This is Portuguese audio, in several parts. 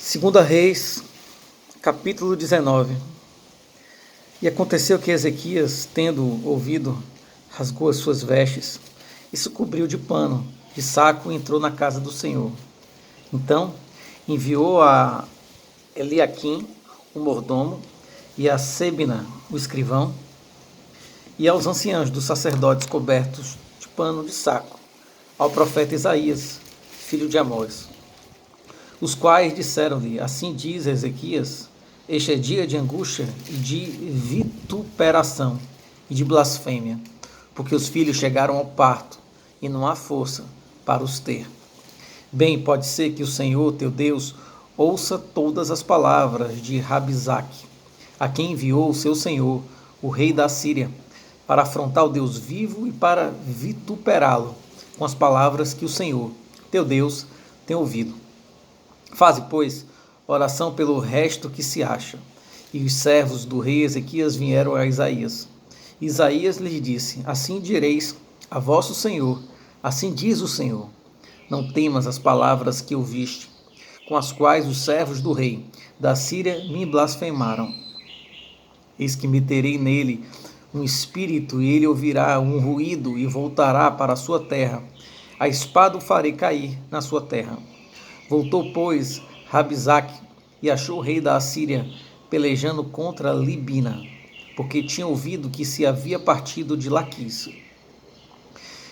Segunda Reis, capítulo 19. E aconteceu que Ezequias, tendo ouvido, rasgou as suas vestes e se cobriu de pano, de saco, e entrou na casa do Senhor. Então enviou a Eliaquim, o mordomo, e a Sebna, o escrivão, e aos anciãos dos sacerdotes cobertos de pano de saco, ao profeta Isaías, filho de Amós, os quais disseram-lhe: Assim diz Ezequias, este é dia de angústia e de vituperação e de blasfêmia, porque os filhos chegaram ao parto e não há força para os ter. Bem, pode ser que o Senhor, teu Deus, ouça todas as palavras de Rabizaque, a quem enviou o seu senhor, o rei da Síria, para afrontar o Deus vivo e para vituperá-lo com as palavras que o Senhor, teu Deus, tem ouvido. Faze, pois, oração pelo resto que se acha. E os servos do rei Ezequias vieram a Isaías. Isaías lhes disse: Assim direis a vosso senhor, assim diz o Senhor: Não temas as palavras que ouviste, com as quais os servos do rei da Síria me blasfemaram. Eis que meterei nele um espírito, e ele ouvirá um ruído e voltará para a sua terra. A espada o farei cair na sua terra. Voltou, pois, Rabizaque e achou o rei da Assíria pelejando contra Libina, porque tinha ouvido que se havia partido de Laquis.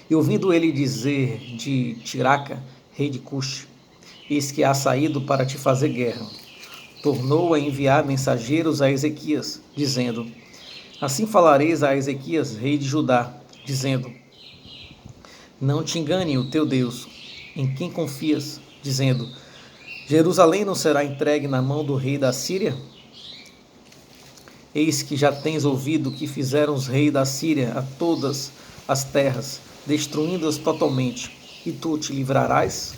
E ouvindo ele dizer de Tiraca, rei de Cush: Eis que há saído para te fazer guerra, tornou a enviar mensageiros a Ezequias, dizendo: Assim falareis a Ezequias, rei de Judá, dizendo: Não te engane o teu Deus, em quem confias, dizendo: Jerusalém não será entregue na mão do rei da Síria? Eis que já tens ouvido o que fizeram os reis da Síria a todas as terras, destruindo-as totalmente, e tu te livrarás?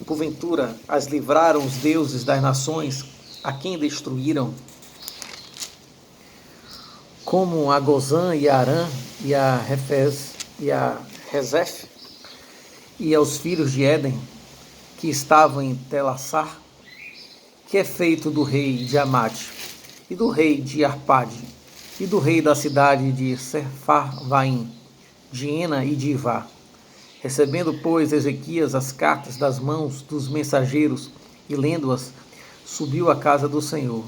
Porventura as livraram os deuses das nações, a quem destruíram, como a Gozã e a Arã e a Refez e a Rezef, e aos filhos de Éden, que estavam em Telassar, que é feito do rei de Amate, e do rei de Arpade, e do rei da cidade de Sepharvaim, de Ena e de Ivá. Recebendo, pois, Ezequias as cartas das mãos dos mensageiros, e lendo-as, subiu à casa do Senhor.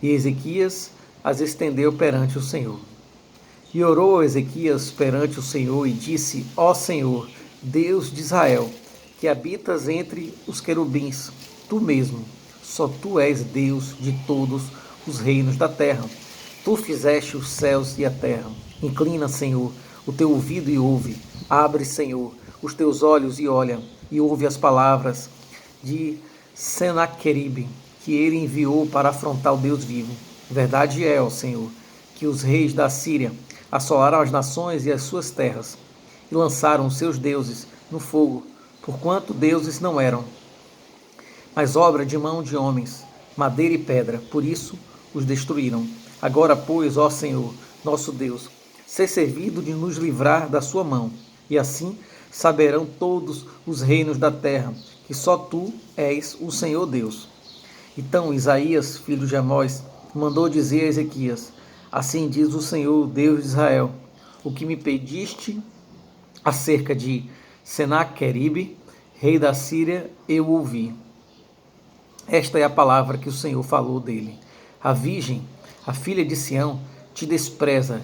E Ezequias as estendeu perante o Senhor. E orou Ezequias perante o Senhor, e disse: Ó Senhor, Deus de Israel, que habitas entre os querubins, tu mesmo, só tu és Deus de todos os reinos da terra. Tu fizeste os céus e a terra. Inclina, Senhor, o teu ouvido e ouve. Abre, Senhor, os teus olhos e olha, e ouve as palavras de Senaqueribe, que ele enviou para afrontar o Deus vivo. Verdade é, ó Senhor, que os reis da Síria assolaram as nações e as suas terras, e lançaram os seus deuses no fogo, porquanto deuses não eram, mas obra de mão de homens, madeira e pedra, por isso os destruíram. Agora, pois, ó Senhor, nosso Deus, sê servido de nos livrar da sua mão, e assim saberão todos os reinos da terra, que só tu és o Senhor Deus. Então Isaías, filho de Amós, mandou dizer a Ezequias: Assim diz o Senhor, Deus de Israel, o que me pediste acerca de Senaqueribe, rei da Síria, eu ouvi. Esta é a palavra que o Senhor falou dele. A virgem, a filha de Sião, te despreza,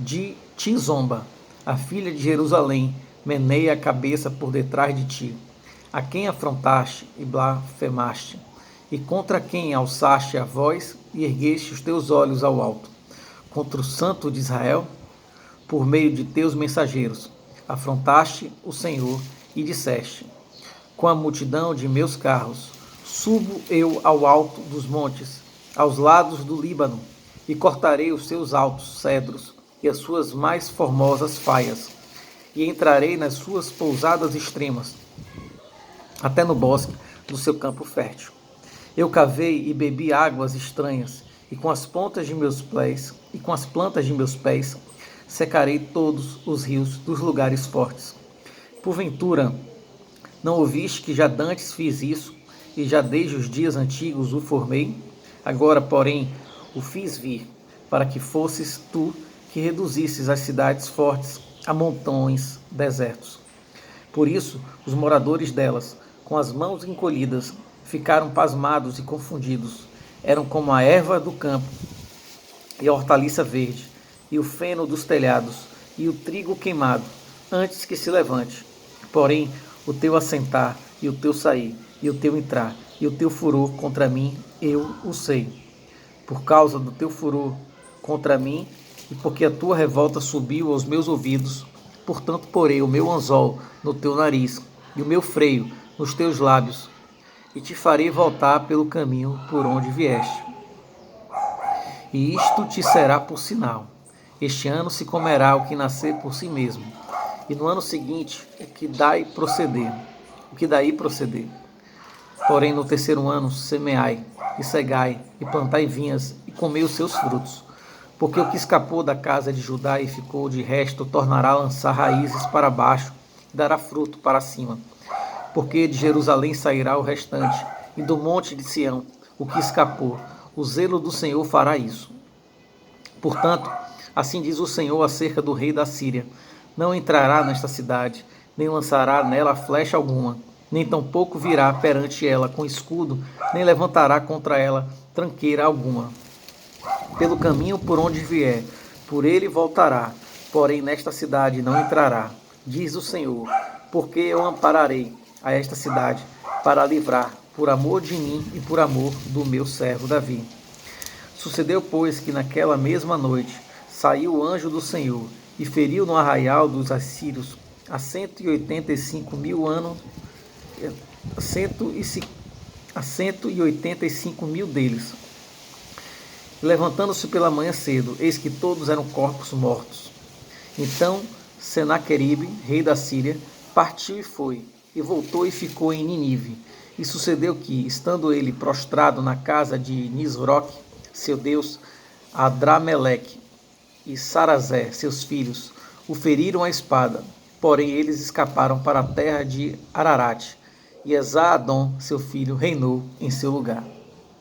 te zomba. A filha de Jerusalém meneia a cabeça por detrás de ti. A quem afrontaste e blasfemaste, e contra quem alçaste a voz e ergueste os teus olhos ao alto? Contra o Santo de Israel, por meio de teus mensageiros, afrontaste o Senhor e disseste: Com a multidão de meus carros, subo eu ao alto dos montes, aos lados do Líbano, e cortarei os seus altos cedros e as suas mais formosas faias, e entrarei nas suas pousadas extremas, até no bosque do seu campo fértil. Eu cavei e bebi águas estranhas, e com as pontas de meus pés, e com as plantas de meus pés, secarei todos os rios dos lugares fortes. Porventura, Não ouviste que já dantes fiz isso, e já desde os dias antigos o formei? Agora, porém, o fiz vir, para que fosses tu que reduzisses as cidades fortes a montões desertos. Por isso, os moradores delas, com as mãos encolhidas, ficaram pasmados e confundidos. Eram como a erva do campo, e a hortaliça verde, e o feno dos telhados, e o trigo queimado, antes que se levante. Porém, o teu assentar, e o teu sair, e o teu entrar, e o teu furor contra mim, eu o sei. Por causa do teu furor contra mim, e porque a tua revolta subiu aos meus ouvidos, portanto porei o meu anzol no teu nariz, e o meu freio nos teus lábios, e te farei voltar pelo caminho por onde vieste. E isto te será por sinal. Este ano se comerá o que nascer por si mesmo, e no ano seguinte o que daí proceder. Porém, no terceiro ano semeai, e cegai, e plantai vinhas, e comei os seus frutos. Porque o que escapou da casa de Judá e ficou de resto, tornará a lançar raízes para baixo, e dará fruto para cima. Porque de Jerusalém sairá o restante, e do monte de Sião, o que escapou. O zelo do Senhor fará isso. Portanto, assim diz o Senhor acerca do rei da Síria: não entrará nesta cidade, nem lançará nela flecha alguma, nem tampouco virá perante ela com escudo, nem levantará contra ela tranqueira alguma. Pelo caminho por onde vier, por ele voltará, porém nesta cidade não entrará, diz o Senhor, porque eu ampararei a esta cidade para livrar, por amor de mim e por amor do meu servo Davi. Sucedeu, pois, que naquela mesma noite saiu o anjo do Senhor e feriu no arraial dos assírios a 185.000 anos, a 185.000 deles. Levantando-se pela manhã cedo, eis que todos eram corpos mortos. Então Senaqueribe, rei da Síria, partiu e foi, e voltou e ficou em Ninive. E sucedeu que, estando ele prostrado na casa de Nisroque, seu deus, Adrameleque e Sarazé, seus filhos, o feriram à espada, porém eles escaparam para a terra de Ararat, e Esar-Adom, seu filho, reinou em seu lugar.